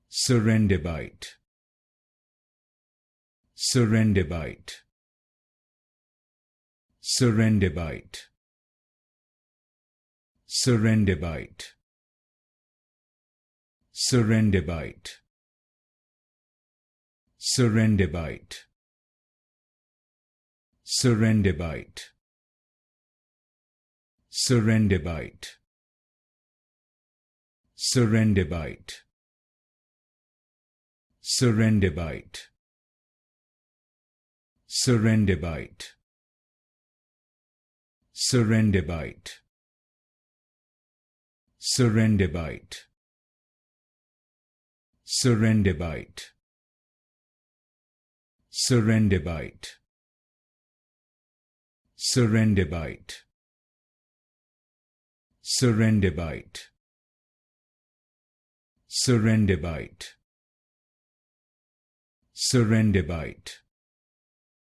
Serendibite. Serendibite. Serendibite. Serendibite. Serendibite. Serendibite. Serendibite. Serendibite. Serendibite. Serendibite. Serendibite. Serendibite. Serendibite. Serendibite. Serendibite. Serendibite. Serendibite. Serendibite. Serendibite.